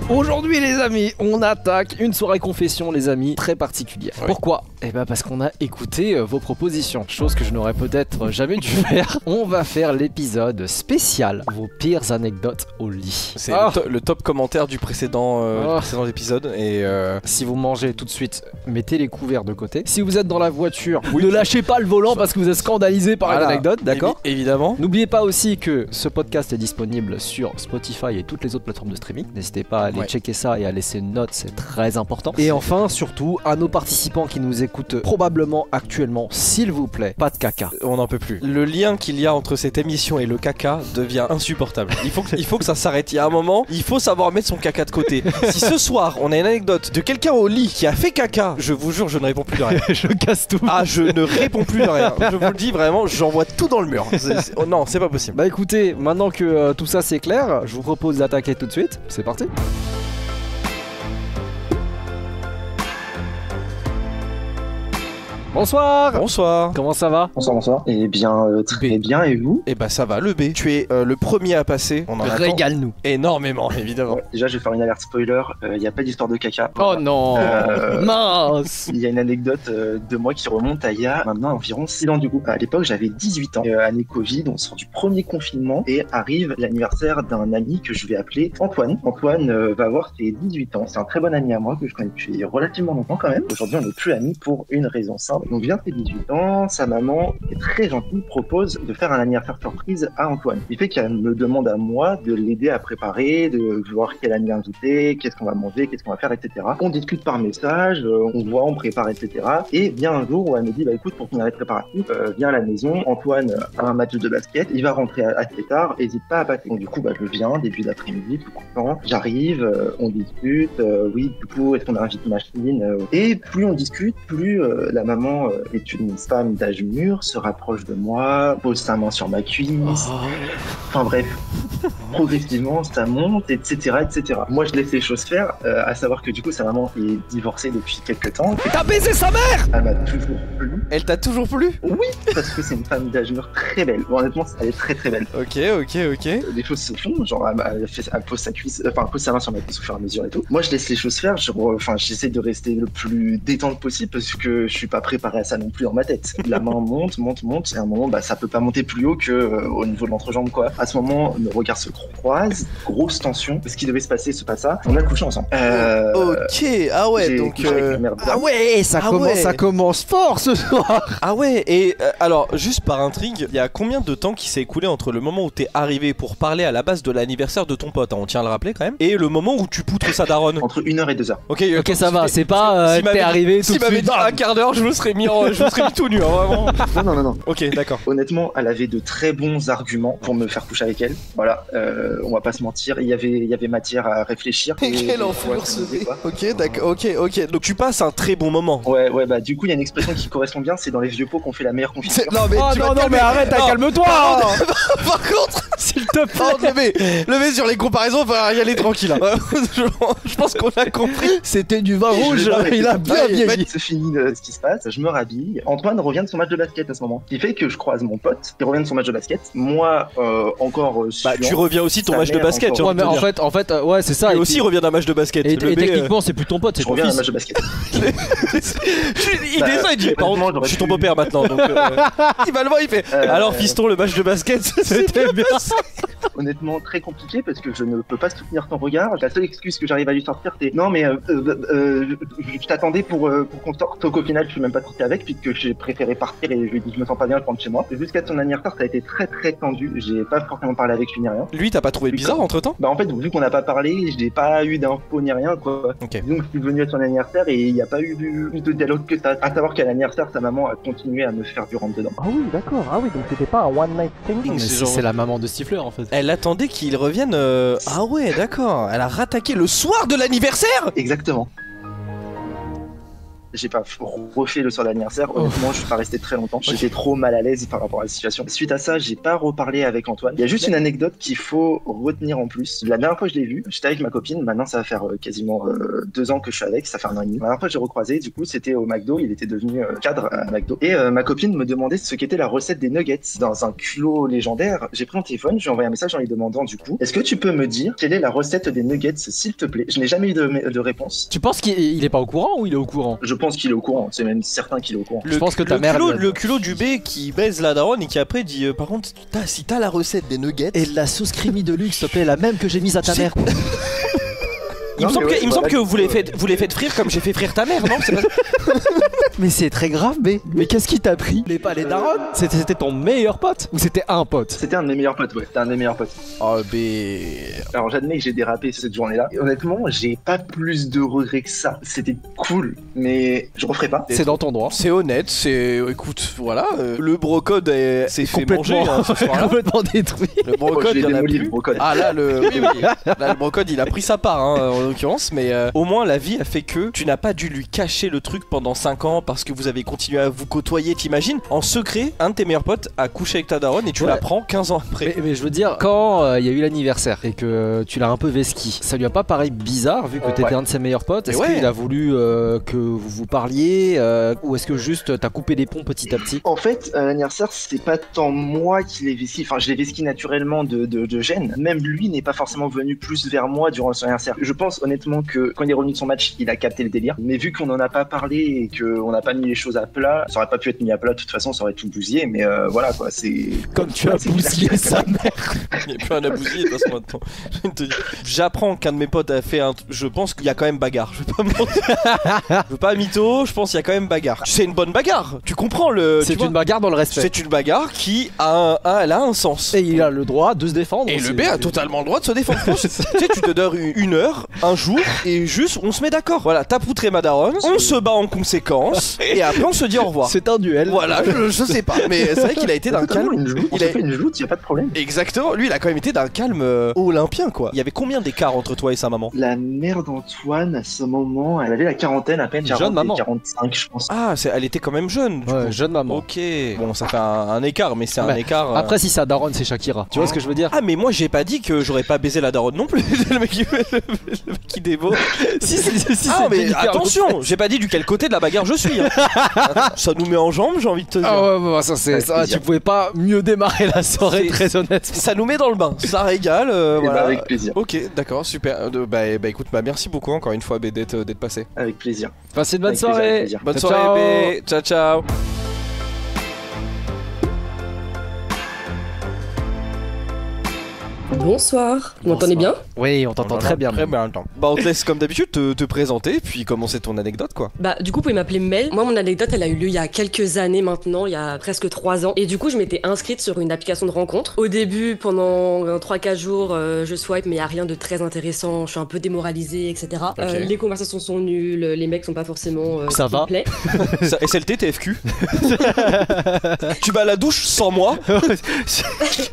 Aujourd'hui les amis, on attaque une soirée confession les amis, très particulière. Oui. Pourquoi? Eh ben parce qu'on a écouté vos propositions, chose que je n'aurais peut-être jamais dû faire. On va faire l'épisode spécial, vos pires anecdotes au lit. C'est le top commentaire du précédent épisode. Et si vous mangez tout de suite, mettez les couverts de côté. Si vous êtes dans la voiture, ne lâchez pas le volant parce que vous êtes scandalisé par l'anecdote, d'accord? Évidemment. N'oubliez pas aussi que ce podcast est disponible sur Spotify et toutes les autres plateformes de streaming. N'hésitez pas à aller checker ça et à laisser une note, c'est très important. Et enfin, surtout, à nos participants qui nous écoutent probablement actuellement, s'il vous plaît, pas de caca. On n'en peut plus. Le lien qu'il y a entre cette émission et le caca devient insupportable. Il faut que ça s'arrête. Il y a un moment, il faut savoir mettre son caca de côté. Si ce soir, on a une anecdote de quelqu'un au lit qui a fait caca, je vous jure, je ne réponds plus de rien. Je casse tout. Ah, je ne réponds plus de rien. Je vous le dis vraiment, j'envoie tout dans le mur. Oh non, c'est pas possible. Bah écoutez, maintenant que tout ça c'est clair, je vous propose d'attaquer tout de suite. C'est parti. Bonsoir. Bonsoir. Comment ça va? Bonsoir. Eh bien, très bien, et vous? Eh bah ça va, le B. Tu es le premier à passer. On en attend Régale-nous. énormément, évidemment. Déjà, je vais faire une alerte spoiler, il n'y a pas d'histoire de caca. Oh non. Mince. Il y a une anecdote de moi qui remonte à il y a maintenant environ 6 ans du coup. À l'époque, j'avais 18 ans. Année Covid, on sort du premier confinement et arrive l'anniversaire d'un ami que je vais appeler Antoine. Antoine va avoir ses 18 ans. C'est un très bon ami à moi que je connais depuis relativement longtemps quand même. Aujourd'hui, on n'est plus amis pour une raison simple. Donc vient ses 18 ans, sa maman, qui est très gentille, propose de faire un anniversaire surprise à Antoine. Il fait qu'elle me demande à moi de l'aider à préparer, de voir quel ami inviter, qu'est-ce qu'on va manger, qu'est-ce qu'on va faire, etc. On discute par message, on voit, on prépare, etc. Et vient un jour où elle me dit, bah écoute, pour finir les préparatifs, viens à la maison, Antoine a un match de basket, il va rentrer assez tard, hésite pas à passer. Donc du coup, bah je viens, début d'après-midi, tout content, j'arrive, on discute, oui, du coup, est-ce qu'on invite machine Et plus on discute, plus la maman est une femme d'âge mûr, se rapproche de moi, pose sa main sur ma cuisse. Enfin bref, progressivement ça monte, etc., etc. Moi je laisse les choses faire, à savoir que du coup sa maman est divorcée depuis quelques temps. T'as baisé sa mère? Elle m'a toujours plu. Elle t'a toujours plu? Oui, parce que c'est une femme d'âge mûr très belle. Bon, honnêtement, elle est très très belle. Ok. Les choses se font, genre elle pose sa cuisse, enfin elle pose sa main sur ma cuisse au fur et à mesure et tout. Moi je laisse les choses faire, j'essaie de rester le plus détendu possible parce que je suis pas préparé à ça non plus dans ma tête. La main monte, et à un moment, bah, ça peut pas monter plus haut que au niveau de l'entrejambe, quoi. À ce moment, nos regards se croisent, grosse tension. Ce qui devait se passer se passa. On a couché ensemble. Ok, ah ouais, donc. Ah ouais, ça commence fort ce soir. Ah ouais, et alors, juste par intrigue, il y a combien de temps qui s'est écoulé entre le moment où t'es arrivé pour parler à la base de l'anniversaire de ton pote, hein, on tient à le rappeler quand même, et le moment où tu poutres sa daronne? Entre 1 heure et 2 heures. Ok, ça va, c'est pas t'es arrivé tout de suite. Si m'avait dit un quart d'heure, je me serais mis tout nu, hein, vraiment. Non. Ok, d'accord. Honnêtement, elle avait de très bons arguments pour me faire coucher avec elle. Voilà, on va pas se mentir, il y avait matière à réfléchir. Quel enfer ce B. Ok, d'accord, ok. Donc tu passes un très bon moment. Ouais, bah du coup, il y a une expression qui correspond bien, c'est dans les vieux pots qu'on fait la meilleure confiture. Non, mais mais arrête, calme-toi. Par contre, s'il te plaît. Le mec sur les comparaisons, va y aller tranquille. Hein. Je pense qu'on a compris. C'était du vin rouge, il a bien vieilli. C'est fini ce qui se passe, je me rhabille. Antoine revient de son match de basket à ce moment. Ce qui fait que je croise mon pote qui revient de son match de basket. Moi, encore bah, tu reviens aussi de ton match de basket. Ouais, mais en fait, ouais, c'est ça. Et aussi, il revient d'un match de basket. Et techniquement, c'est plus ton pote, c'est ton fils. Je reviens d'un match de basket. Il dit, par contre, je suis ton beau-père maintenant. Donc, il va le voir, il fait. Alors, fiston, le match de basket, c'était bien. Honnêtement, très compliqué parce que je ne peux pas soutenir ton regard. La seule excuse que j'arrive à lui sortir, c'est non, mais je t'attendais pour qu'on sorte. Au final, je suis même pas sorti avec puisque j'ai préféré partir et je lui ai dit je me sens pas bien, je rentre chez moi. Jusqu'à son anniversaire, ça a été très très tendu. J'ai pas forcément parlé avec lui ni rien. Lui, t'as pas trouvé bizarre entre temps? Bah en fait, vu qu'on n'a pas parlé, je n'ai pas eu d'infos ni rien, quoi. Okay. Donc je suis venu à son anniversaire et il n'y a pas eu plus de dialogue que ça. À savoir qu'à l'anniversaire, sa maman a continué à me faire du rentre dedans. Ah oui, d'accord. Ah oui, donc c'était pas un one night thing. C'est la maman de Stifler en fait. Elle attendait qu'il revienne. Ah ouais, d'accord. Elle a rattaqué le soir de l'anniversaire. Exactement. j'ai pas refait le soir d'anniversaire. Honnêtement, je suis pas resté très longtemps. J'étais trop mal à l'aise par rapport à la situation. Suite à ça, j'ai pas reparlé avec Antoine. Il y a juste une anecdote qu'il faut retenir en plus. La dernière fois que je l'ai vu, j'étais avec ma copine. Maintenant, ça va faire quasiment 2 ans que je suis avec. Ça fait 1 an et demi. La dernière fois que j'ai recroisé, du coup, c'était au McDo. Il était devenu cadre à McDo. Et ma copine me demandait ce qu'était la recette des nuggets dans un culot légendaire. J'ai pris mon téléphone, j'ai envoyé un message en lui demandant du coup, est-ce que tu peux me dire quelle est la recette des nuggets, s'il te plaît? Je n'ai jamais eu de réponse. Tu penses qu'il est pas au courant ou il est au courant? Je pense qu'il est au courant. C'est même certain qu'il est au courant. Je pense que ta mère. Le culot du B qui baise la daronne et qui après dit par contre, si t'as la recette des nuggets. Et la sauce creamy de luxe, s'il te plaît, la même que j'ai mise à ta mère. Il me semble que vous les faites frire comme j'ai fait frire ta mère, non? C'est pas... Mais c'est très grave, mais qu'est-ce qui t'a pris? Les darons? C'était ton meilleur pote? Ou c'était un pote? C'était un de mes meilleurs potes, ouais. C'était un de mes meilleurs potes. Oh, Alors j'admets que j'ai dérapé cette journée-là. Et honnêtement, j'ai pas plus de regrets que ça. C'était cool, mais je referai pas. C'est dans ton droit. C'est honnête, écoute, voilà, le brocode s'est fait manger ce soir-là. Complètement détruit. Le brocode, il y en a plus. Le brocode. Ah là, oui. Là, le brocode, il a pris sa part, en l'occurrence, mais au moins la vie a fait que tu n'as pas dû lui cacher le truc pendant 5 ans parce que vous avez continué à vous côtoyer. T'imagines, en secret, un de tes meilleurs potes a couché avec ta daronne et tu l'apprends 15 ans après. Mais je veux dire, quand il y a eu l'anniversaire et que tu l'as un peu vesqui, ça lui a pas paru bizarre vu que t'étais un de ses meilleurs potes? Est-ce qu'il a voulu que vous parliez ou est-ce que juste t'as coupé les ponts petit à petit? En fait, à l'anniversaire, c'est pas tant moi qui l'ai vesqui, enfin je l'ai vesqui naturellement de gêne. Même lui n'est pas forcément venu plus vers moi durant son anniversaire. Je pense honnêtement que quand il est revenu de son match, il a capté le délire. Mais vu qu'on en a pas parlé et qu'on n'a pas mis les choses à plat, ça aurait pas pu être mis à plat, de toute façon ça aurait tout bousillé, mais voilà quoi, c'est... Comme tu as bousillé sa mère. Il n'y a plus rien à bousiller de toute façon maintenant. J'apprends qu'un de mes potes a fait un... Je pense qu'il y a quand même bagarre, je vais pas me mentir. Je veux pas mytho, je pense qu'il y a quand même bagarre. C'est une bonne bagarre, tu comprends le... C'est une bagarre dans le respect. C'est une bagarre qui elle a un sens. Et il a le droit de se défendre. Et le B a totalement le droit de se défendre. Tu sais, tu te donnes une heure, un jour, et juste on se met d'accord. Voilà, t'as poutré ma daronne, on se bat en conséquence, et après on se dit au revoir. C'est un duel. Voilà, je sais pas, mais c'est vrai qu'il a été d'un calme. Il a fait une joute, y a pas de problème. Exactement, lui il a quand même été d'un calme olympien quoi. Il y avait combien d'écart entre toi et sa maman? La mère d'Antoine à ce moment, elle avait la quarantaine à peine, 40 jeune maman. 45 je pense. Ah, elle était quand même jeune. Du coup. Jeune maman. Ok. Bon, ça fait un écart, mais c'est un écart. Après, si sa daronne, c'est Shakira. Tu vois ce que je veux dire? Ah, mais moi j'ai pas dit que j'aurais pas baisé la daronne non plus. le mec qui dévaut. Si, ah, mais attention, j'ai pas dit du quel côté de la bagarre je suis. Hein. Ça nous met en jambes, j'ai envie de te dire. Ah ouais, ça c'est ça. Tu pouvais pas mieux démarrer la soirée, très honnête. Ça nous met dans le bain, ça régale. Voilà. Avec plaisir. Ok, d'accord, super. Bah écoute, merci beaucoup encore une fois, B, d'être passé. Avec plaisir. Passez une bonne soirée. Bonne soirée, B. Ciao, ciao. Bonsoir, vous m'entendez bien? Oui, on t'entend très bien. Très bien. Bah on te laisse comme d'habitude te présenter puis commencer ton anecdote quoi. Bah du coup vous pouvez m'appeler Mel. Moi mon anecdote elle a eu lieu il y a quelques années maintenant, il y a presque 3 ans. Et du coup je m'étais inscrite sur une application de rencontre. Au début pendant 3-4 jours je swipe mais il n'y a rien de très intéressant, je suis un peu démoralisée etc. Okay. Les conversations sont nulles, les mecs sont pas forcément ça va. SLT TFQ. Tu vas à la douche sans moi.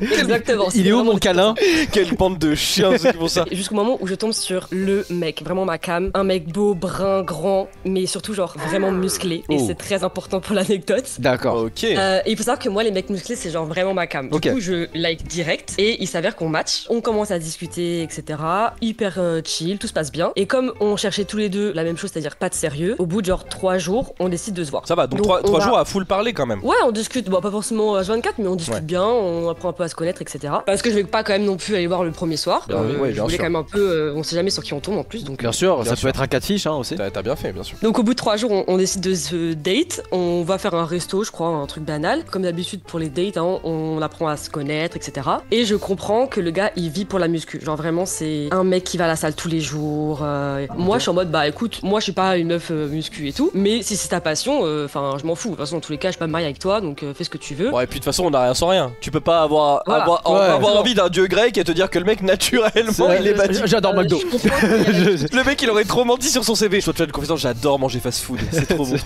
Exactement. Il est où mon câlin? Quelle bande de chiens ceux qui font ça. Jusqu'au moment où je tombe sur le mec, vraiment ma cam, un mec beau, brun, grand, mais surtout genre vraiment musclé. Et c'est très important pour l'anecdote. D'accord. Ok. Et il faut savoir que moi les mecs musclés c'est genre vraiment ma cam. Du coup je like direct et il s'avère qu'on match, on commence à discuter etc. Hyper chill, tout se passe bien. Et comme on cherchait tous les deux la même chose, c'est-à-dire pas de sérieux, au bout de genre 3 jours on décide de se voir. Ça va, donc 3 jours à full parler quand même. Ouais on discute, bon pas forcément H24 mais on discute bien, on apprend un peu à se connaître etc. Parce que je vais pas quand même non plus aller voir le premier soir. Je voulais quand même un peu, on sait jamais sur qui on tombe en plus donc. Bien sûr, ça peut être un cas de fiche aussi. T'as bien fait bien sûr. Donc au bout de 3 jours on décide de se date, on va faire un resto je crois, un truc banal. Comme d'habitude pour les dates hein, on apprend à se connaître etc. Et je comprends que le gars il vit pour la muscu. Genre vraiment c'est un mec qui va à la salle tous les jours. Moi je suis en mode bah écoute, moi je suis pas une meuf muscu et tout, mais si c'est ta passion, enfin je m'en fous. De toute façon dans tous les cas je suis pas mariée avec toi donc fais ce que tu veux. Ouais et puis de toute façon on a rien sans rien. Tu peux pas avoir envie d'un dieu grec Drake et te dire que le mec naturellement il est bâti. J'adore McDo. Le mec il aurait trop menti sur son CV. Je dois te faire une confidence, j'adore manger fast food, c'est trop bon.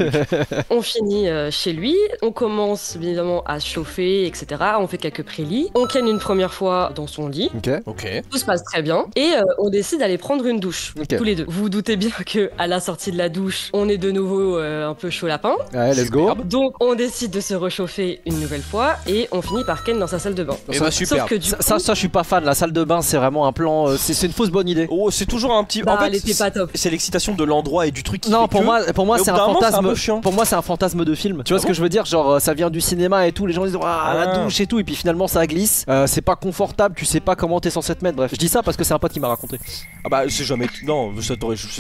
On finit chez lui, on commence bien évidemment à chauffer, etc. On fait quelques prélits. On ken une première fois dans son lit. Ok. Tout se passe très bien. Et on décide d'aller prendre une douche. Tous les deux. Vous vous doutez bien que à la sortie de la douche, on est de nouveau un peu chaud lapin. Ouais, let's go. Donc on décide de se réchauffer une nouvelle fois et on finit par ken dans sa salle de bain. Et bah super. Sauf que du coup, ça, je suis pas fan. La salle de bain, c'est vraiment un plan. C'est une fausse bonne idée. Oh, c'est toujours un petit. bah, en fait, elle était pas top. c'est l'excitation de l'endroit et du truc qui Non, fait pour que- moi, mais c'est au un bout d'un moment, c'est un fantasme. peu chiant. Pour moi, c'est un fantasme de film. Tu vois ce que je veux dire? Genre, ça vient du cinéma et tout. Les gens disent la douche et tout, et puis finalement ça glisse. C'est pas confortable. Tu sais pas comment t'es censé te mettre. Bref, je dis ça parce que c'est un pote qui m'a raconté. Ah bah c'est jamais. Non,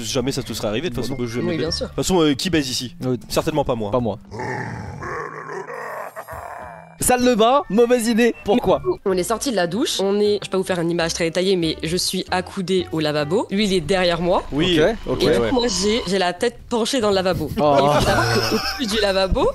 jamais ça te serait arrivé de toute façon. Oui, bien sûr. De toute façon, qui baise ici? Certainement pas moi. Pas moi. Salle de bain, mauvaise idée. Pourquoi? On est sorti de la douche, je vais pas vous faire une image très détaillée, mais je suis accoudée au lavabo. Lui, il est derrière moi. Oui. Ok. Et ouais. moi, j'ai la tête penchée dans le lavabo. Oh. Et il faut savoir qu'au-dessus du lavabo,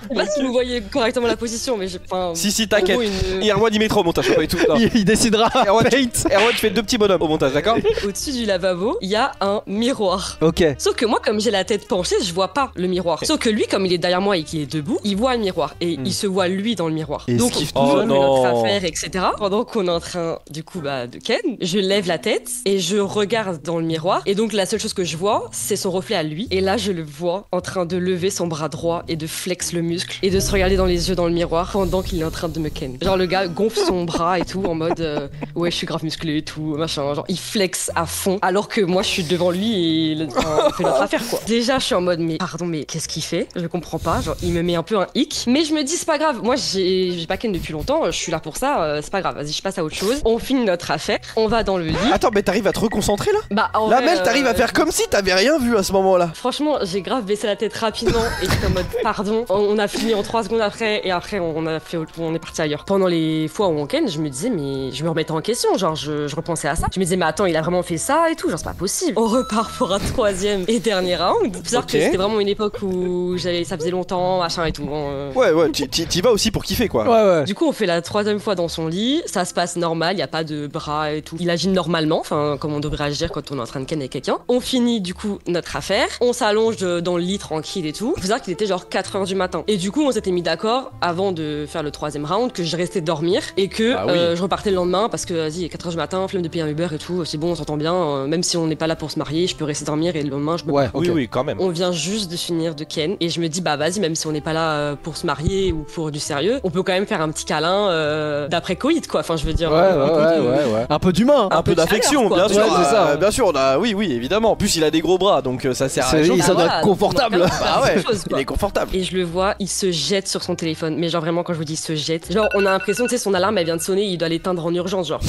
je sais pas si vous voyez correctement la position, mais j'ai. Si, t'inquiète. Une... Et Erwan il mettra au montage, pas du tout. Non. Il décidera. Erwan, tu fais 2 petits bonhommes au montage, d'accord? Au-dessus du lavabo, il y a un miroir. Ok. Sauf que moi, comme j'ai la tête penchée, je vois pas le miroir. Sauf que lui, comme il est derrière moi et qu'il est debout, il voit le miroir. Et il se voit lui dans le miroir. Et Donc, skiffe on tout. fait Oh non. notre affaire, etc. Pendant qu'on est en train, du coup, de ken, je lève la tête et je regarde dans le miroir. Et donc, la seule chose que je vois, c'est son reflet à lui. Et là, je le vois en train de lever son bras droit et de flex le muscle et de se regarder dans les yeux dans le miroir pendant qu'il est en train de me ken. Genre, le gars gonfle son bras et tout en mode ouais, je suis grave musclé et tout, machin. Genre, il flex à fond alors que moi, je suis devant lui et on fait notre affaire, quoi. Déjà, je suis en mode, mais pardon, mais qu'est-ce qu'il fait? Je comprends pas. Genre, il me met un peu un hic. Mais je me dis, c'est pas grave. Moi, j'ai pas ken depuis longtemps. Je suis là pour ça. C'est pas grave. Vas-y, je passe à autre chose. On finit notre affaire. On va dans le lit. Attends, mais t'arrives à te reconcentrer là? Bah, en La vrai, Mel, t'arrives à faire comme si t'avais rien vu à ce moment-là. Franchement, j'ai grave baissé la tête rapidement et j'étais en mode pardon. On a fini en 3 secondes après et après on est parti ailleurs. Pendant les fois où on ken, je me disais mais je me remettais en question, genre je repensais à ça. Je me disais mais attends, il a vraiment fait ça et tout, genre c'est pas possible. On repart pour un 3e et dernier round. Faut savoir que c'était vraiment une époque où ça faisait longtemps, machin et tout. Ouais, t'y vas aussi pour kiffer quoi. Ouais. Du coup, on fait la 3e fois dans son lit, ça se passe normal, y a pas de bras et tout. Il agit normalement, enfin comme on devrait agir quand on est en train de ken avec quelqu'un. On finit du coup notre affaire, on s'allonge dans le lit tranquille et tout. Faut savoir qu'il était genre 4h du matin. Et du coup, on s'était mis d'accord avant de faire le 3e round que je restais dormir et que je repartais le lendemain parce que vas-y, il est 4h du matin, flemme de payer un Uber et tout, c'est bon, on s'entend bien. Même si on n'est pas là pour se marier, je peux rester dormir et le lendemain je me pars. Oui, quand même. On vient juste de finir de ken et je me dis bah vas-y, même si on n'est pas là pour se marier ou pour du sérieux, on peut quand même faire un petit câlin d'après coït quoi. Enfin, je veux dire Ouais. Un peu d'humain. Un peu d'affection, quoi. bien sûr. Ouais, c'est ça. Bien sûr, oui, évidemment. En plus, il a des gros bras, donc ça sert à Ça rien. doit être confortable. Bah ouais, il est confortable. Et je le vois, il se jette sur son téléphone. Mais genre vraiment, quand je vous dis il se jette, genre on a l'impression, tu sais, son alarme elle vient de sonner, il doit l'éteindre en urgence, genre.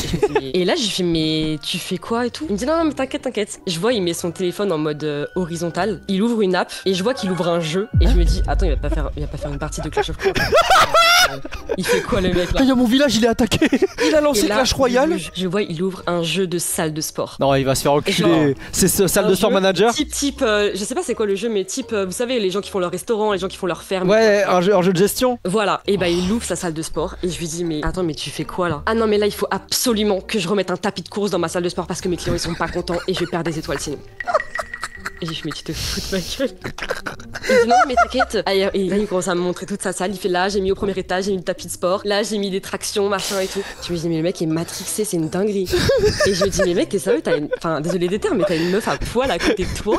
Et là, j'ai fait, mais tu fais quoi et tout? Il me dit non, mais t'inquiète. Je vois, il met son téléphone en mode horizontal, il ouvre une app et je vois qu'il ouvre un jeu. Et je me dis, attends, il va pas faire une partie de Clash of Clans. Il fait quoi le mec là? Il y a mon village, il est attaqué. Il a lancé Et là, Clash Royale. Je vois, il ouvre un jeu de salle de sport. Non, il va se faire enculer. C'est ce salle de sport manager. Type, je sais pas c'est quoi le jeu, mais type, vous savez, les gens qui font leur restaurant, les gens qui font leur ferme. Ouais, un jeu de gestion. Voilà, et bah il ouvre sa salle de sport et je lui dis mais attends mais tu fais quoi là? Ah non mais là il faut absolument que je remette un tapis de course dans ma salle de sport parce que mes clients ils sont pas contents et je vais perdre des étoiles sinon. Et j'ai fait mais tu te fous de ma gueule. Il dit non mais t'inquiète. Et là il commence à me montrer toute sa salle, il fait là j'ai mis au premier étage, j'ai mis le tapis de sport, là j'ai mis des tractions machin et tout. Je me dis mais le mec est matrixé, c'est une dinguerie. Et je me dis mais mec t'es sérieux, enfin désolé des termes mais t'as une meuf à poil à côté de toi.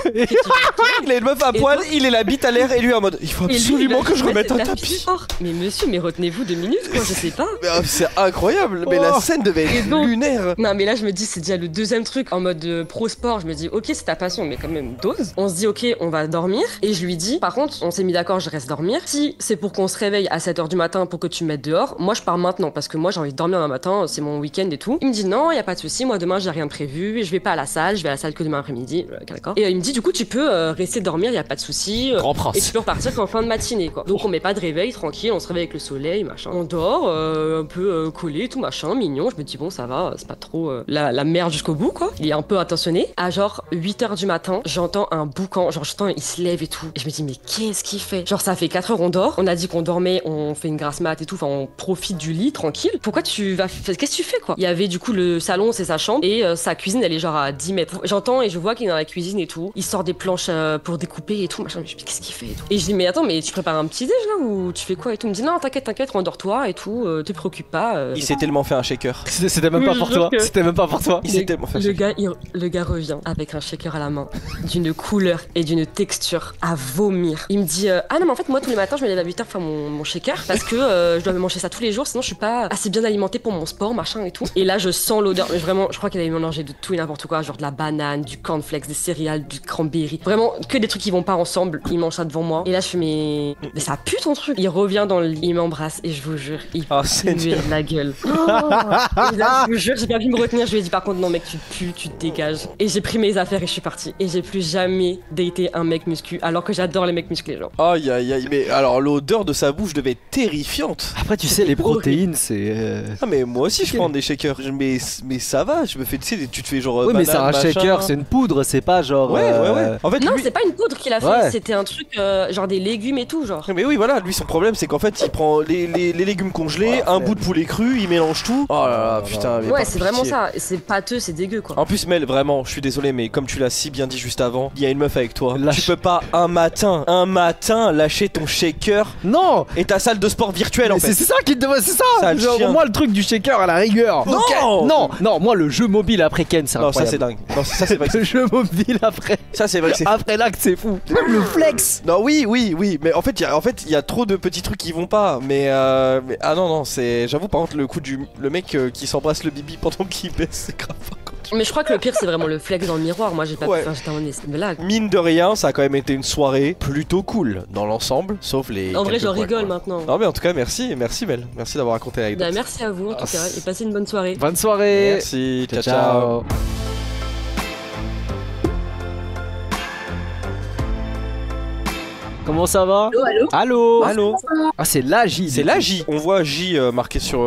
Il a une meuf à poil, il est la bite à l'air et lui en mode il faut absolument que je remette un tapis. Mais monsieur, mais retenez-vous 2 minutes quoi, je sais pas. Mais, c'est incroyable, mais la scène devait être lunaire. Non mais là je me dis c'est déjà le 2e truc en mode pro sport, je me dis ok c'est ta passion mais quand même dose. On se dit ok on va dormir et je lui dis par contre on s'est mis d'accord je reste dormir. Si c'est pour qu'on se réveille à 7h du matin pour que tu me mettes dehors, moi je pars maintenant parce que moi j'ai envie de dormir demain matin, c'est mon week-end et tout. Il me dit non y a pas de souci, moi demain j'ai rien prévu, je vais pas à la salle, je vais à la salle que demain après-midi, d'accord. Et il me dit du coup tu peux rester dormir, y a pas de souci. Grand prince. Et tu peux repartir qu'en fin de matinée quoi. Donc on met pas de réveil, tranquille, on se réveille avec le soleil, machin. On dort, un peu collé, tout machin, mignon. Je me dis bon ça va, c'est pas trop la merde jusqu'au bout quoi. Il est un peu attentionné. À genre 8h du matin, j'entends j'entends un boucan, genre j'entends il se lève et tout. Et je me dis mais qu'est-ce qu'il fait? Genre ça fait 4 heures on dort, on a dit qu'on dormait, on fait une grasse mat et tout, enfin on profite du lit tranquille. Pourquoi tu vas... Qu'est-ce que tu fais quoi? Il y avait du coup le salon, c'est sa chambre, et sa cuisine elle est genre à 10 mètres. J'entends et je vois qu'il est dans la cuisine et tout. Il sort des planches pour découper et tout, machin. Je me dis qu'est-ce qu'il fait et tout. Et je dis mais attends, mais tu prépares un petit déj là ou tu fais quoi et tout? Il me dit non t'inquiète, rendors-toi et tout, te préoccupe pas. Il s'est tellement fait un shaker. C'était même pas pour toi. C'était même pas pour toi. Il s'est tellement fait un shaker. Le gars revient avec un shaker à la main, d'une couleur et d'une texture à vomir. Il me dit ah non mais en fait moi tous les matins je me lève à 8h pour faire mon shaker parce que je dois me manger ça tous les jours sinon je suis pas assez bien alimentée pour mon sport machin et tout. Et là je sens l'odeur, mais vraiment je crois qu'il avait mélangé de tout et n'importe quoi, genre de la banane, du cornflakes, des céréales, du cranberry, vraiment que des trucs qui vont pas ensemble. Il mange ça devant moi et là je fais mais ça pue ton truc. Il revient dans le lit, il m'embrasse et je vous jure il puait de la gueule. Et là je vous jure j'ai pas pu me retenir, je lui ai dit par contre non mec tu pues, tu te dégages. Et j'ai pris mes affaires et je suis partie. Et j'ai plus jamais daté un mec muscu alors que j'adore les mecs musclés genre. Aïe aïe aïe, mais alors l'odeur de sa bouche devait être terrifiante. Après tu sais les protéines c'est... Ah mais moi aussi je prends des shakers, mais ça va, je me fais, tu sais, tu te fais genre... Oui mais c'est un machin. shaker, c'est une poudre, c'est pas genre... Ouais. En fait, non lui... c'est pas une poudre qu'il a fait, c'était un truc genre des légumes et tout genre. Mais oui voilà, lui son problème c'est qu'en fait il prend les légumes congelés, un bout de poulet cru, il mélange tout. Oh là là putain. Ouais c'est vraiment ça, c'est pâteux, c'est dégueu quoi. En plus Mel, vraiment, je suis désolé mais comme tu l'as si bien dit juste avant, il y a une meuf avec toi. Tu peux pas un matin lâcher ton shaker. Non. Et ta salle de sport virtuelle en fait. C'est ça qui te demande, c'est ça. Genre, moi le truc du shaker à la rigueur. Non. Okay. Non, moi le jeu mobile après Ken c'est incroyable. Non ça c'est dingue. Non ça c'est vrai. Le jeu mobile après. Ça c'est vrai que c'est... Après l'acte c'est fou. Même le flex. Non oui mais en fait il y a trop de petits trucs qui vont pas mais ah non c'est, j'avoue par contre le coup du le mec qui s'embrasse le bibi pendant qu'il baisse c'est grave. Mais je crois que le pire c'est vraiment le flex dans le miroir. Moi j'ai pas pu faire, j'étais en c'est une blague. Mine de rien ça a quand même été une soirée plutôt cool dans l'ensemble, sauf les... En vrai j'en rigole maintenant. Non mais en tout cas merci Mel, merci d'avoir raconté l'anecdote. Bah merci à vous en tout cas et passez une bonne soirée. Bonne soirée. Merci, ciao. Comment ça va? Allô. Ah c'est la J. C'est la J. On voit J marqué sur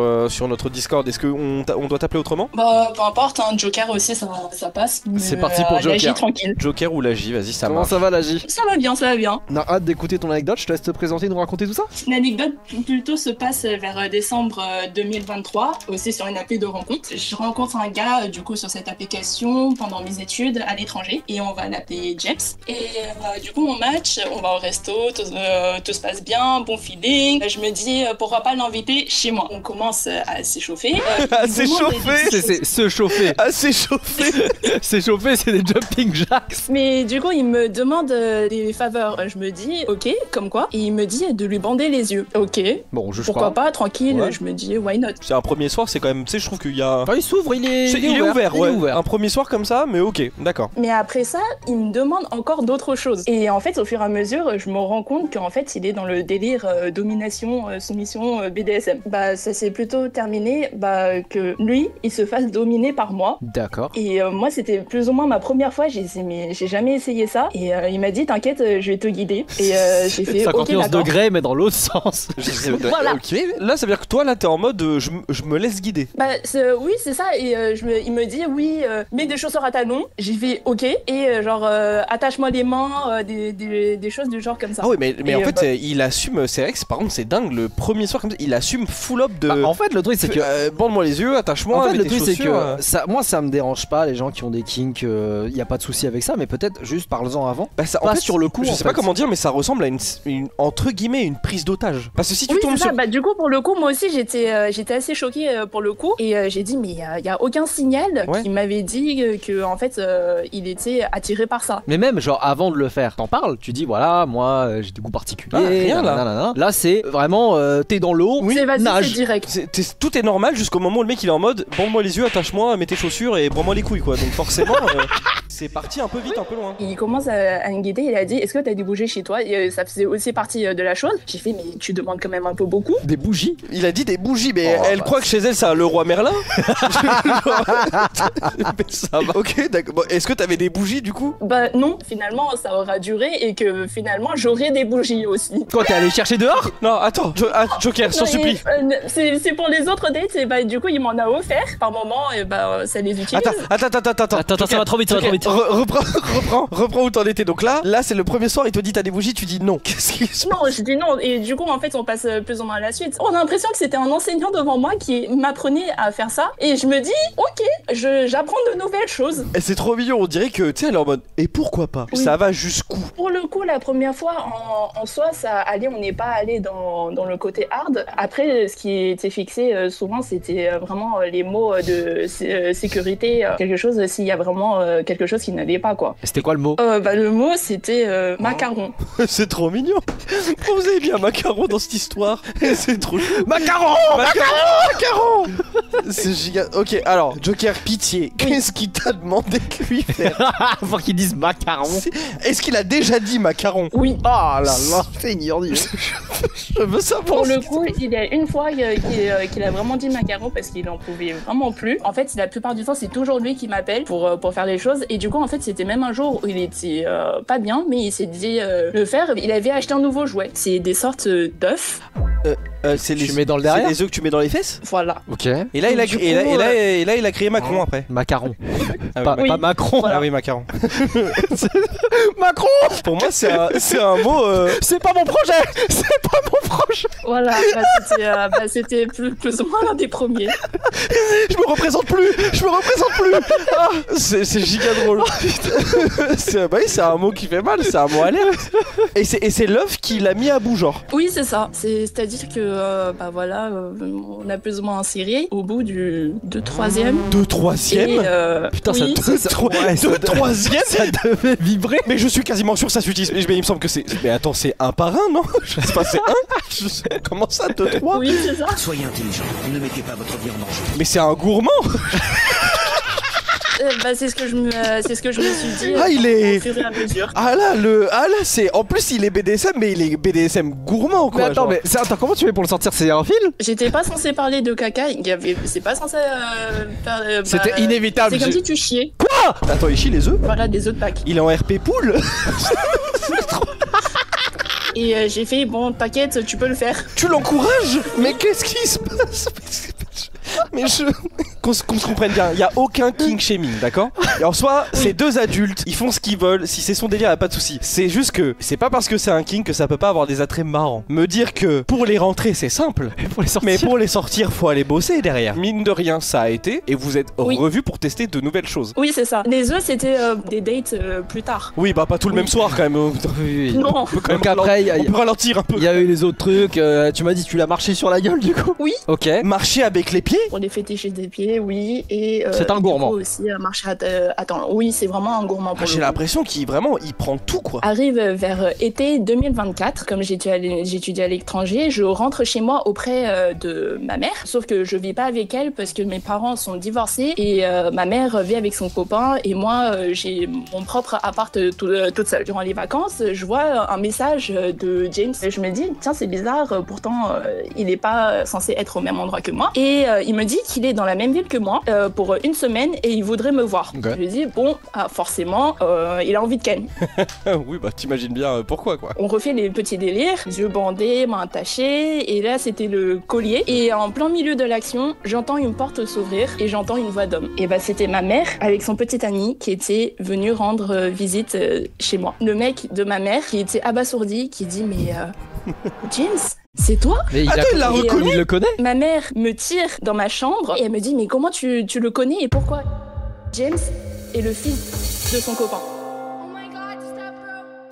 notre Discord. Est-ce qu'on doit t'appeler autrement? Bah peu importe, un Joker aussi ça passe. C'est parti pour Joker. La J tranquille. Joker ou la J, vas-y ça marche. Comment ça va la J? Ça va bien. On a hâte d'écouter ton anecdote, je te laisse te présenter, nous raconter tout ça. L'anecdote plutôt se passe vers décembre 2023, aussi sur une appli de rencontre. Je rencontre un gars du coup sur cette application pendant mes études à l'étranger et on va l'appeler Jeps. Et du coup on match, on va au resto, tout se passe bien, bon feeling. Je me dis pourquoi pas l'inviter chez moi. On commence à s'échauffer. À s'échauffer. C'est se chauffer. À s'échauffer. S'échauffer c'est des jumping jacks. Mais du coup il me demande des faveurs. Je me dis ok, comme quoi. Et il me dit de lui bander les yeux. Ok. Bon je pourquoi pas, tranquille. Ouais. Je me dis why not. C'est un premier soir, c'est quand même, tu sais, je trouve qu'il y a... Ah, il s'ouvre, il est ouvert. Ouais. Un premier soir comme ça, mais ok, d'accord. Mais après ça, il me demande encore d'autres choses. Et en fait, au fur et à mesure, je me rends compte qu'en fait, il est dans le délire domination, soumission, BDSM. Bah, ça s'est plutôt terminé que lui, il se fasse dominer par moi. D'accord. Et moi, c'était plus ou moins ma première fois. J'ai dit, mais j'ai jamais essayé ça. Et il m'a dit, t'inquiète, je vais te guider. Et j'ai fait 51 ok, d'accord. degrés, mais dans l'autre sens. Voilà. Ok, là, ça veut dire que toi, là, t'es en mode je me laisse guider. Bah, oui, c'est ça. Et il me dit, oui, mets des chaussures à talons. J'ai fait ok. Et genre, attache-moi les mains, des choses du genre comme ça. Ah oui, mais en fait, il assume, c'est vrai que par contre, c'est dingue, le premier soir comme ça, il assume full up de. Bah, en fait, le truc, c'est que. Bande-moi les yeux, attache-moi. En fait, le tes truc, c'est chaussures, que moi, ça me dérange pas, les gens qui ont des kinks, y a pas de souci avec ça, mais peut-être juste parle-en avant. Bah, ça, pas en fait, sur le coup. Je sais pas comment dire, mais ça ressemble à une entre guillemets une prise d'otage. Parce que si tu tombes sur. Bah, du coup, pour le coup, moi aussi, j'étais assez choquée pour le coup. Et j'ai dit, mais il y a aucun signal qui m'avait dit que en fait, il était attiré par ça. Mais même, genre, avant de le faire, t'en parles, tu dis, voilà, moi, j'ai des goûts particuliers. Ah, rien là. Là, c'est vraiment, t'es dans l'eau, nage. C'est direct. Tout est normal jusqu'au moment où le mec il est en mode bande-moi les yeux, attache-moi, mets tes chaussures et broie-moi les couilles quoi. Donc forcément, c'est parti un peu vite, un peu loin. Il commence à me guider, il a dit, est-ce que t'as des bougies chez toi? Et ça faisait aussi partie de la chose. J'ai fait, mais tu demandes quand même un peu beaucoup. Des bougies? Il a dit des bougies, mais elle croit que chez elle c'est un Leroy Merlin. Mais ça va. Ok, d'accord. Bon, est-ce que t'avais des bougies du coup? Bah non, finalement ça aura duré et que finalement j'aurai des bougies aussi. Quoi, t'es allé chercher dehors? Non, attends, Joker, sans Non, supplie. C'est pour les autres dates, et bah du coup il m'en a offert par moment, et bah ça les utilise. Attends, ça va trop vite, ça va trop vite. Reprends où t'en étais. Donc là c'est le premier soir, il te dit t'as des bougies, tu dis non. Qu'est-ce qui se passe? Non, je dis non, et du coup en fait on passe plus ou moins à la suite. On a l'impression que c'était un enseignant devant moi qui m'apprenait à faire ça, et je me dis ok, j'apprends de nouvelles choses. Et c'est trop mignon, on dirait que tu sais, elle est en mode et pourquoi pas? Oui. Ça va jusqu'où? Pour le coup, la première fois, en soi, ça allait, on n'est pas allé dans le côté hard. Après, ce qui était fixé souvent, c'était vraiment les mots de sécurité, quelque chose, s'il y a vraiment quelque chose qui n'allait pas, quoi. Et c'était quoi le mot? Le mot, c'était macaron. C'est trop mignon. Vous avez bien macaron dans cette histoire. C'est trop chou. Macaron! Macaron. C'est giga. Ok, alors, Joker, pitié. Qu'est-ce qu'il t'a demandé de lui faire? Faut qu'ils disent macaron. Est-ce qu'il a déjà dit macaron? Oui. Oh là là, Seigneur Dieu. Je veux savoir. Pour le coup, il y a une fois qu'il a vraiment dit macaron parce qu'il en pouvait vraiment plus. En fait, la plupart du temps, c'est toujours lui qui m'appelle pour faire les choses. Et du coup, en fait, c'était même un jour où il était pas bien, mais il s'est dit le faire. Il avait acheté un nouveau jouet. C'est des sortes d'œufs. C'est Tu mets dans le derrière? C'est les œufs que tu mets dans les fesses? Voilà. Ok. Et là, il a, Du coup, et là, il a créé Macron après. Macaron. Ah oui, Pas Macron. Voilà. Ah oui, macaron. Macron! Pour moi, c'est un mot. C'est pas mon projet! C'est pas mon projet! Voilà. C'était plus ou moins l'un des premiers. Je me représente plus. Ah, c'est giga drôle. C'est un mot qui fait mal. C'est un mot alerte. Et c'est l'œuf qui l'a mis à bout, genre. Oui, c'est ça. C'est-à-dire que on a plus ou moins inséré au bout de troisième. De troisième? Putain, oui, De troisième? Ça devait vibrer. Mais je suis quasiment sûr que ça s'utilise. Mais il me semble que c'est. Mais attends, c'est un par un, non? Je sais pas, c'est un? Comment ça, 2, 3? Oui, c'est ça. Soyez intelligent, ne mettez pas votre vie en danger. Mais c'est un gourmand! C'est ce que je me suis dit. Ah, il est. Au fur et à mesure. Ah là, c'est. En plus, il est BDSM, mais il est BDSM gourmand, quoi. Mais attends, genre. attends, comment tu fais pour le sortir? C'est un fil? J'étais pas censé parler de caca. C'est pas censé. C'était inévitable. C'est comme si tu chiais. Attends, il chie les œufs? Voilà, des œufs de Pâques. Il est en RP pool? Et j'ai fait bon, t'inquiète, tu peux le faire. Tu l'encourages? Mais qu'est-ce qui se passe? Mais qu'on se comprenne bien, il y a aucun king shaming, d'accord? Et en soi, c'est deux adultes, ils font ce qu'ils veulent, si c'est son délire, y a pas de souci. C'est juste que c'est pas parce que c'est un king que ça peut pas avoir des attraits marrants. Me dire que pour les rentrer, c'est simple, mais pour les sortir, faut aller bosser derrière. Mine de rien, ça a été, et vous êtes revus pour tester de nouvelles choses. Oui, c'est ça. Les œufs, c'était des dates plus tard. Oui, bah pas tout le même soir quand même. Oui. Non. On peut quand même Donc après, on peut ralentir un peu. il y a eu les autres trucs. Tu m'as dit, tu l'as marché sur la gueule du coup? Oui. Ok. Marcher avec les pieds? Pour les fétiches des pieds, oui. Et C'est un gourmand. du coup aussi marcher attends, oui, c'est vraiment un gourmand pour J'ai l'impression qu'il prend tout, quoi. Arrive vers été 2024, comme j'étudie à l'étranger, je rentre chez moi auprès de ma mère, sauf que je vis pas avec elle parce que mes parents sont divorcés et ma mère vit avec son copain et moi j'ai mon propre appart toute seule. Durant les vacances, je vois un message de James et je me dis tiens c'est bizarre, pourtant il est pas censé être au même endroit que moi et il me dit qu'il est dans la même ville que moi pour une semaine et il voudrait me voir. Okay. Je lui dis bon forcément il a envie de Ken. Oui, bah t'imagines bien pourquoi, quoi. On refait les petits délires, yeux bandés, mains attachées, et là c'était le collier. Et en plein milieu de l'action, j'entends une porte s'ouvrir et j'entends une voix d'homme. Et bah c'était ma mère avec son petit ami qui était venu rendre visite chez moi. Le mec de ma mère qui était abasourdi, qui dit mais James, c'est toi? Mais il l'a reconnu. Il le connaît? Ma mère me tire dans ma chambre et elle me dit mais comment tu le connais et pourquoi? James est le fils de son copain.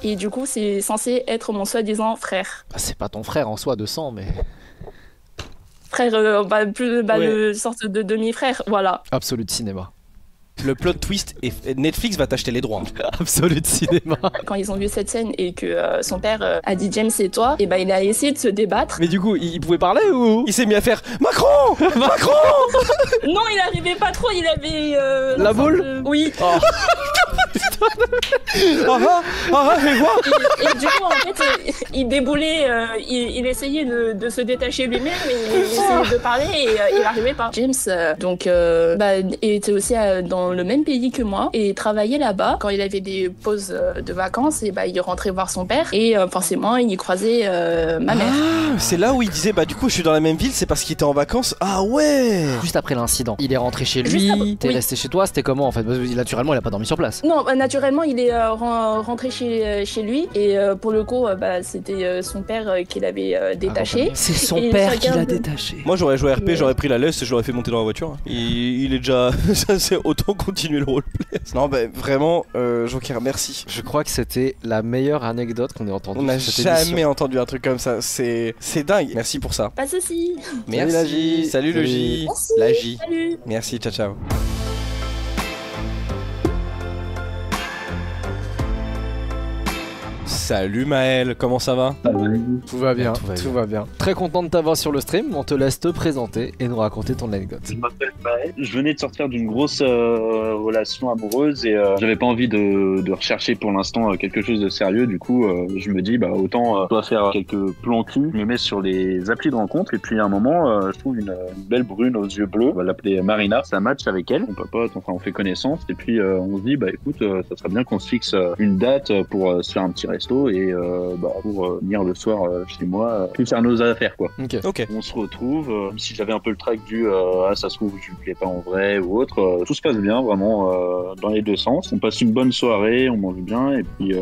Et du coup, c'est censé être mon soi-disant frère. Bah, c'est pas ton frère en soi de sang, mais. Frère, le sorte de demi-frère, voilà. Absolu de cinéma. Le plot twist et Netflix va t'acheter les droits. Absolu de cinéma. Quand ils ont vu cette scène et que son père a dit James c'est toi, et ben il a essayé de se débattre. Mais du coup, il pouvait parler ou? Il s'est mis à faire Macron. Non, il arrivait pas trop, il avait La boule. Oui. Oh. Et quoi? Et du coup, en fait, il déboulait, il essayait de se détacher lui-même, et il essayait de parler, et il n'arrivait pas. James, était aussi dans le même pays que moi, et travaillait là-bas. Quand il avait des pauses de vacances, et il rentrait voir son père, et forcément, il croisait ma mère. Ah, c'est là où il disait, bah du coup, je suis dans la même ville, c'est parce qu'il était en vacances. Ah ouais. Juste après l'incident, il est rentré chez Juste lui, après, t'es oui. resté chez toi, c'était comment en fait? Parce que naturellement, il a pas dormi sur place. Non, naturellement, il est rentré chez lui, et pour le coup, c'était son père qui l'avait détaché. C'est son Et père chacun qui l'a de- détaché. Moi j'aurais joué RP, Ouais. j'aurais pris la laisse et je l'aurais fait monter dans la voiture. Il est déjà. Ça c'est autant continuer le roleplay. Non, bah vraiment, Joker, merci. Je crois que c'était la meilleure anecdote qu'on ait entendue. On n'a sur cette émission. jamais entendu un truc comme ça. C'est dingue. Merci pour ça. Pas de soucis. Merci. la J. Salut le J. Merci. La J. Salut. Merci, ciao ciao. Salut Maël, comment ça va? Tout va bien, Tout va tout va bien. Très content de t'avoir sur le stream. On te laisse te présenter et nous raconter ton anecdote. Je m'appelle Maël. Je venais de sortir d'une grosse relation amoureuse et j'avais pas envie de rechercher pour l'instant quelque chose de sérieux. Du coup, je me dis autant soit faire quelques plans cul. Je me mets sur les applis de rencontre et puis à un moment, je trouve une belle brune aux yeux bleus. On va l'appeler Marina. Ça match avec elle. On papote, enfin on fait connaissance et puis on se dit écoute, ça serait bien qu'on se fixe une date pour se faire un petit resto et pour venir le soir chez moi, tout faire nos affaires quoi. Ok. On se retrouve, même si j'avais un peu le trac du ça se trouve je lui plais pas en vrai ou autre, tout se passe bien vraiment dans les deux sens. On passe une bonne soirée, on mange bien et puis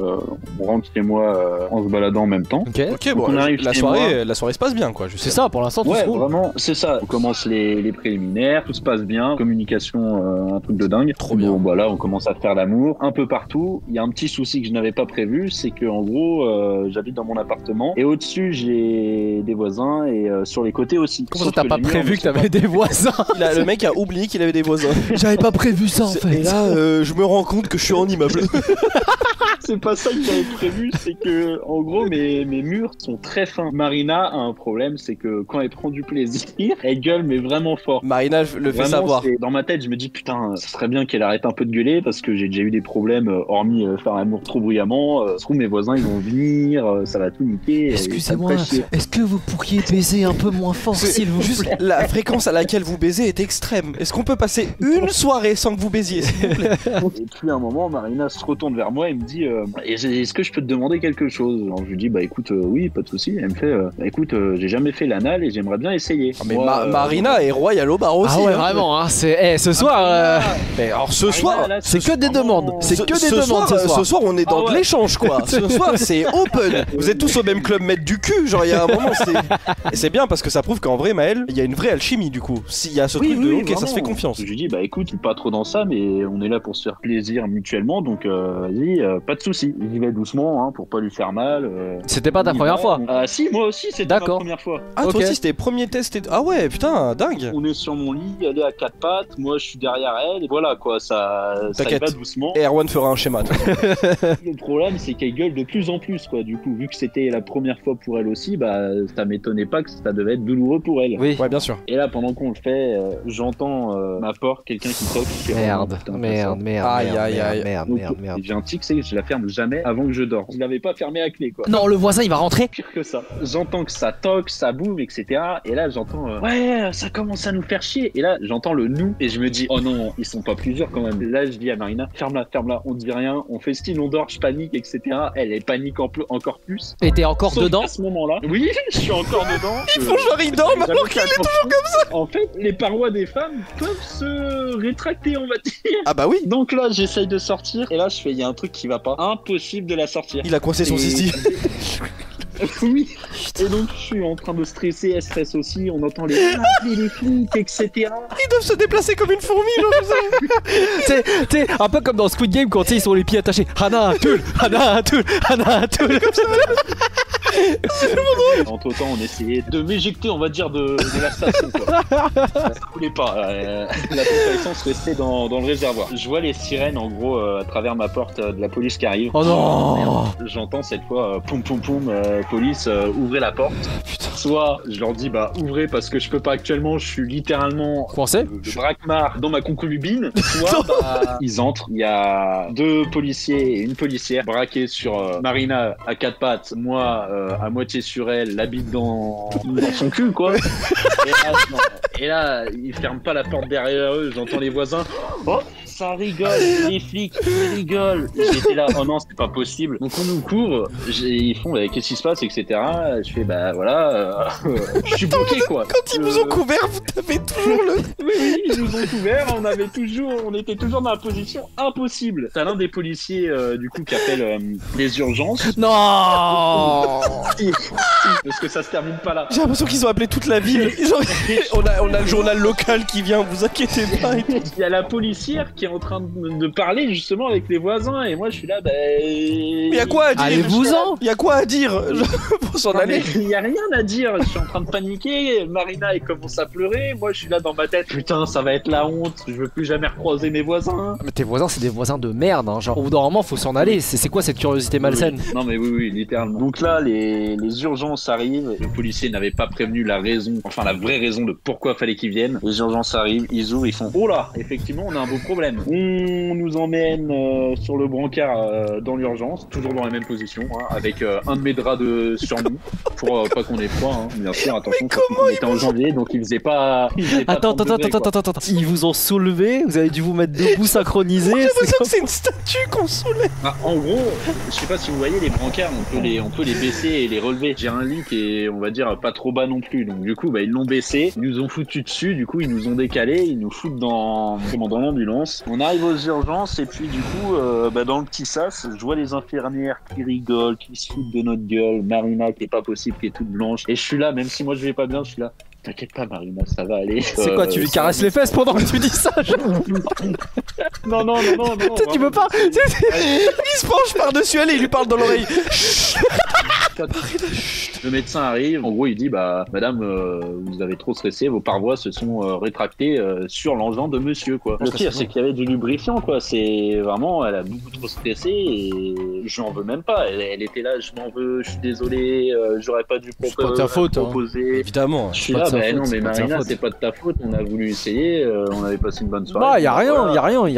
on rentre chez moi en se baladant en même temps. Ok, bon, on arrive la chez soirée se passe bien quoi. C'est ça, pour l'instant, tout Ouais, se roule. vraiment, c'est ça. On commence les préliminaires, tout se passe bien, communication, un truc de dingue. Trop bien. Bon, on commence à faire l'amour un peu partout. Il y a un petit souci que je n'avais pas prévu, c'est que en gros, j'habite dans mon appartement et au-dessus j'ai des voisins et sur les côtés aussi. Comment Sauf ça, t'as pas les murs prévu ne que sont t'avais des voisins? Le mec a oublié qu'il avait des voisins. J'avais pas prévu ça en fait. Et là, je me rends compte que je suis en immeuble. C'est pas ça que j'avais prévu, c'est que en gros mes murs sont très fins. Marina a un problème, c'est que quand elle prend du plaisir, elle gueule mais vraiment fort. Marina le fait Vraiment, savoir. dans ma tête, je me dis putain, ça serait bien qu'elle arrête un peu de gueuler parce que j'ai déjà eu des problèmes, hormis faire l'amour trop bruyamment. Je trouve mes voisins ils vont venir, ça va tout niquer. et ça me Excusez-moi, ferait chier. est-ce que vous pourriez baiser un peu moins fort, s'il vous Juste plaît? la fréquence à laquelle vous baisez est extrême. Est-ce qu'on peut passer une soirée sans que vous baisiez, s'il vous plaît? Et puis à un moment, Marina se retourne vers moi et me dit est-ce que je peux te demander quelque chose? Alors je lui dis écoute, oui, pas de souci. Elle me fait écoute, j'ai jamais fait l'anal et j'aimerais bien essayer. Mais Moi, Marina est royale au bar aussi. Ah ouais, hein. vraiment, hein, c'est. Ce soir, Mais alors ce Marina, soir, là, c'est que des demandes. C'est que des demandes ce soir, on est dans Ah de ouais. l'échange quoi. Ce soir, c'est open. Vous êtes tous au même club maître du cul. Genre, il y a un moment, et c'est bien parce que ça prouve qu'en vrai, Maël, il y a une vraie alchimie du coup. S'il y a ce truc de ok, ça se fait vraiment. confiance. Je lui dis écoute, je suis pas trop dans ça, mais on est là pour se faire plaisir mutuellement, donc vas-y, pas de souci. J'y vais doucement, hein, pour pas lui faire mal. C'était pas ta On y première va. fois. Ah si, moi aussi, c'était ma D'accord. première fois. Ah, Ok. toi aussi, c'était premier test. Ah ouais, putain, dingue. On est sur mon lit, elle est à quatre pattes, moi je suis derrière elle, et voilà quoi, ça y T'inquiète. va doucement. Et Erwan fera un schéma. Le problème, c'est qu'elle gueule de plus en plus, quoi. Du coup, vu que c'était la première fois pour elle aussi, ça m'étonnait pas que ça devait être douloureux pour elle. Oui. Ouais, bien sûr. Et là, pendant qu'on le fait, j'entends ma porte, quelqu'un qui toque. Je fais, oh, Merde, putain, pas merde, ça. merde, Aïe, merde, aïe, aïe. merde, Donc, merde, merde. J'ai un tic, c'est que je la ferme jamais avant que je dors. Je l'avais pas fermée à clé, quoi. Non, le voisin il va rentrer. Pire que ça. J'entends que ça toque, ça boum, etc. Et là, j'entends ouais, ça commence à nous faire chier. Et là, j'entends le nous et je me dis oh non, ils sont pas plusieurs quand même. Là, je dis à Marina, ferme-la, on dit rien, on fait style, on dort, je panique, etc. Elle panique encore plus. Et t'es encore Sauf dedans? À ce moment-là, oui, je suis encore dedans. Ils font genre ils dorment alors qu'il est toujours comme ça. En fait, les parois des femmes peuvent se rétracter, on va dire. Ah bah oui. Donc là, j'essaye de sortir et là, je fais, il y a un truc qui va pas. Impossible de la sortir. Il a coincé son Et- zizi. Oui. Et donc, je suis en train de stresser, elle stresse aussi. On entend les flics, etc. Ils doivent se déplacer comme une fourmi, genre. T'es un peu comme dans Squid Game quand ils sont les pieds attachés. Hana, Toul, Hana, Toul, Hana, Toul. Entre temps, on essayait de m'éjecter, on va dire, de la station. Quoi. Ça voulait pas. La pompe à essence restait dans le réservoir. Je vois les sirènes, en gros, à travers ma porte de la police qui arrive. Oh non. J'entends cette fois, poum poum poum, police, ouvrez la porte. soit je leur dis bah ouvrez parce que je peux pas actuellement, je suis littéralement Coincé. de braquemar dans ma concubine, soit bah, ils entrent, il y a 2 policiers et une policière braqués sur Marina à 4 pattes, moi à moitié sur elle, la bite dans son cul quoi. Et là, ils ferment pas la porte derrière eux, j'entends les voisins. Oh, ça rigole, les flics, ils rigolent. J'étais là, oh non, c'est pas possible. Donc on nous couvre, ils font, bah, qu'est-ce qui se passe, etc. Je fais, bah voilà, je suis bloqué quoi. Quand ils vous ont couvert, vous avez toujours le. Oui, ils nous ont couvert, on était toujours dans la position impossible. T'as l'un des policiers, du coup, qui appelle les urgences. Non. Si, parce que ça se termine pas là. J'ai l'impression qu'ils ont appelé toute la ville. Genre, on a le journal local qui vient, vous inquiétez pas. Il y a la policière qui est en train de parler justement avec les voisins et moi je suis là, bah. Mais y a quoi à dire? Allez-vous-en. Y a quoi à dire pour s'en aller? Il y a rien à dire, je suis en train de paniquer, Marina elle commence à pleurer, moi je suis là dans ma tête, putain ça va être la honte, je veux plus jamais recroiser mes voisins. Mais tes voisins, c'est des voisins de merde, hein. Genre, au bout d'un moment, faut s'en aller. C'est quoi cette curiosité malsaine? Non mais oui, littéralement. Donc là, les urgences arrivent, le policier n'avait pas prévenu la raison, enfin la vraie raison de pourquoi fallait qu'ils viennent. Les urgences arrivent, ils ouvrent, ils font, oh là, effectivement on a un beau problème. On nous emmène sur le brancard dans l'urgence, toujours dans la même position, hein, avec un de mes draps sur nous, pour pas qu'on ait froid, hein, bien sûr, attention, on était en janvier, donc il faisait pas... Attends, ils vous ont soulevé, vous avez dû vous mettre debout synchronisés. J'ai l'impression que c'est une statue qu'on soulève. Ah, en gros, je sais pas si vous voyez les brancards, on peut les baisser et les relever. J'ai un lit qui est, on va dire, pas trop bas non plus, donc du coup, bah, ils l'ont baissé, ils nous ont foutu dessus, du coup, ils nous ont décalé, ils nous foutent dans l'ambulance. On arrive aux urgences et puis du coup, bah, dans le petit sas, je vois les infirmières qui rigolent, qui se foutent de notre gueule, Marina qui est pas possible, qui est toute blanche, et je suis là, même si moi je vais pas bien, je suis là. T'inquiète pas Marina, ça va aller. C'est quoi, tu lui caresses les fesses pendant que tu dis ça? Non. Tu peux pas. Il se penche par-dessus elle et il lui parle dans l'oreille. Le médecin arrive, en gros il dit bah madame vous avez trop stressé, vos parois se sont rétractées sur l'engin de monsieur quoi. Le pire c'est qu'il y avait du lubrifiant quoi, c'est vraiment elle a beaucoup trop stressé et je n'en veux même pas, elle était là, je m'en veux, je suis désolé, j'aurais pas dû C'est pas de ta faute, proposer. Évidemment. Je suis là, bah non mais Marina c'est pas de ta faute, on a voulu essayer, on avait passé une bonne soirée. Bah y a rien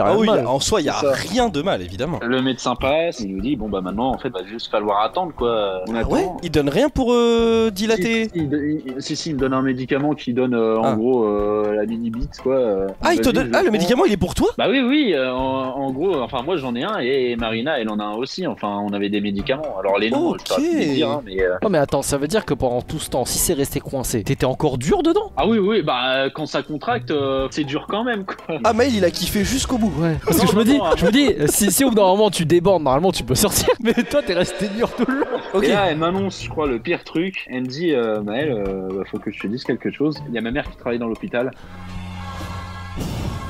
Ah oui, de mal. en soi y a rien de mal évidemment. Le médecin passe, il nous dit bon bah maintenant en fait va juste falloir attendre quoi. On attend. Ouais, il donne rien pour dilater. Si, il me donne un médicament qui donne en gros la mini-bite quoi. Il te donne. Ah, le médicament il est pour toi? Bah oui, en gros, enfin moi j'en ai un et Marina elle en a un aussi, enfin on avait des médicaments. Alors les noms, je peux pas te dire, hein, mais. Oh, mais attends, ça veut dire que pendant tout ce temps, si c'est resté coincé, t'étais encore dur dedans? Ah oui, bah quand ça contracte, c'est dur quand même quoi. Ah, Maël il a kiffé jusqu'au bout. Ouais. Parce que je me dis, si au bout d'un moment tu débordes, normalement tu peux sortir, mais toi t'es resté dur tout le long. Ok. Et là elle m'annonce, je crois, le pire truc. Elle me dit, Maël, faut que je te dise quelque chose. Il y a ma mère qui travaille dans l'hôpital.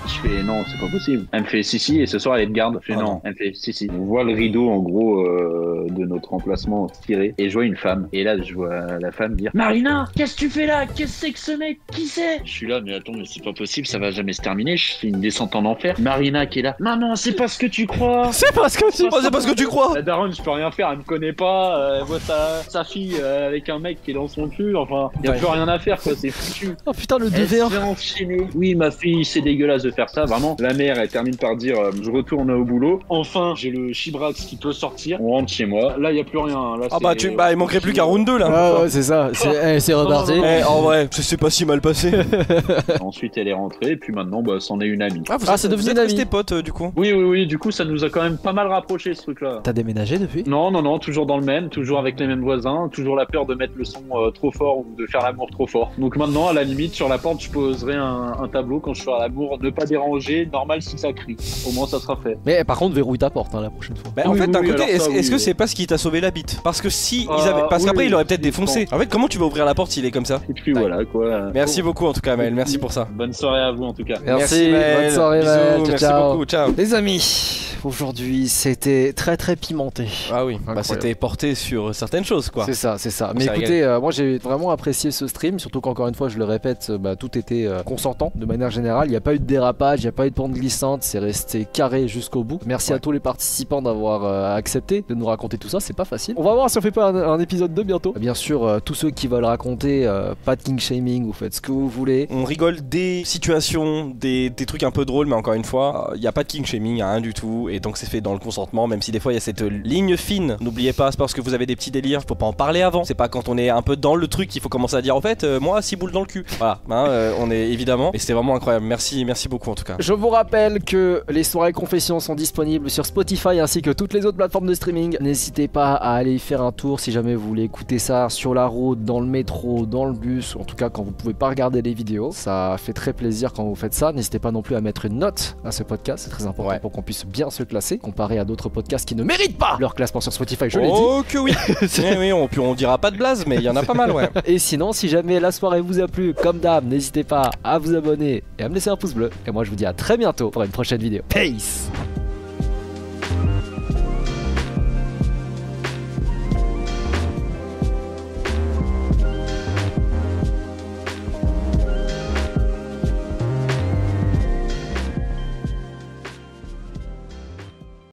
Je fais non, c'est pas possible. Elle me fait si, et ce soir elle est de garde. Je fais non. Elle me fait si. On voit le rideau en gros de notre emplacement tiré et je vois une femme. Et là je vois la femme dire Marina, qu'est-ce que tu fais là? Qu'est-ce que c'est que ce mec? Qui c'est? Je suis là, mais attends, mais c'est pas possible, ça va jamais se terminer. Je fais une descente en enfer. Marina qui est là. Maman, c'est pas ce que tu crois. C'est pas ce que tu crois. La daronne, je peux rien faire, elle me connaît pas. Elle voit sa fille avec un mec qui est dans son cul. Enfin, y a plus rien à faire quoi, c'est foutu. Oh putain, le 2v1. Elle se fait enchaîner. Oui, ma fille, c'est dégueulasse de faire ça, vraiment. La mère, elle termine par dire je retourne au boulot. Enfin, j'ai le chibrax qui peut sortir. On rentre chez moi. Là, y a plus rien. Là, il manquerait plus qu'un round 2 là. Ah ouais, c'est ça. C'est reparti. En vrai, c'est pas si mal passé. Ensuite, elle est rentrée. Et puis maintenant, bah, c'en est une amie. C'est devenu une amie. Tes potes du coup. Oui. Du coup, ça nous a quand même pas mal rapproché ce truc-là. T'as déménagé depuis? Non. Toujours dans le même. Toujours avec les mêmes voisins. Toujours la peur de mettre le son trop fort ou de faire l'amour trop fort. Donc maintenant, à la limite, sur la porte, je poserai un tableau quand je ferai l'amour. Ne pas déranger. Normal si ça crie. Au moins ça sera fait. Mais par contre verrouille ta porte la prochaine fois. Bah, en fait d'un côté est-ce que c'est pas ce qui t'a sauvé la bite? Parce que si ils avaient... Parce qu'après il aurait peut-être défoncé. En fait comment tu vas ouvrir la porte s'il est comme ça? Et puis voilà quoi. Merci beaucoup en tout cas Maël, merci pour ça. Bonne soirée à vous en tout cas. Merci Maël. Bonne soirée Maël. Merci beaucoup, ciao. Les amis, aujourd'hui, c'était très très pimenté. Ah oui, Incroyable. c'était porté sur certaines choses quoi. C'est ça, c'est ça. On Mais s'est écoutez, moi j'ai vraiment apprécié ce stream, surtout qu'encore une fois, je le répète, tout était consentant de manière générale. Il n'y a pas eu de dérapage, il n'y a pas eu de pente glissante, c'est resté carré jusqu'au bout. Merci à tous les participants d'avoir accepté de nous raconter tout ça, c'est pas facile. On va voir si on fait pas un épisode 2 bientôt. Bien sûr, tous ceux qui veulent raconter, pas de king shaming, vous faites ce que vous voulez. On rigole des situations, des trucs un peu drôles, mais encore une fois, il n'y a pas de king shaming, il n'y a rien du tout, et donc c'est fait dans le consentement, même si des fois il y a cette ligne fine. N'oubliez pas, c'est parce que vous avez des petits délires, faut pas en parler avant. C'est pas quand on est un peu dans le truc qu'il faut commencer à dire en fait, moi 6 boules dans le cul. Voilà, on est évidemment, et c'était vraiment incroyable. Merci beaucoup en tout cas. Je vous rappelle que les soirées confessions sont disponibles sur Spotify ainsi que toutes les autres plateformes de streaming. N'hésitez pas à aller y faire un tour si jamais vous voulez écouter ça sur la route, dans le métro, dans le bus, ou en tout cas quand vous pouvez pas regarder les vidéos. Ça fait très plaisir quand vous faites ça. N'hésitez pas non plus à mettre une note à ce podcast, c'est très important pour qu'on puisse bien se classer, comparé à d'autres podcasts qui ne méritent pas leur classement sur Spotify, je l'ai dit. Oh que oui. Oui, on dira pas de blaze, mais il y en a pas mal, ouais. Et sinon, si jamais la soirée vous a plu, comme d'hab, n'hésitez pas à vous abonner et à me laisser un pouce bleu. Et moi je vous dis à très bientôt pour une prochaine vidéo. Peace.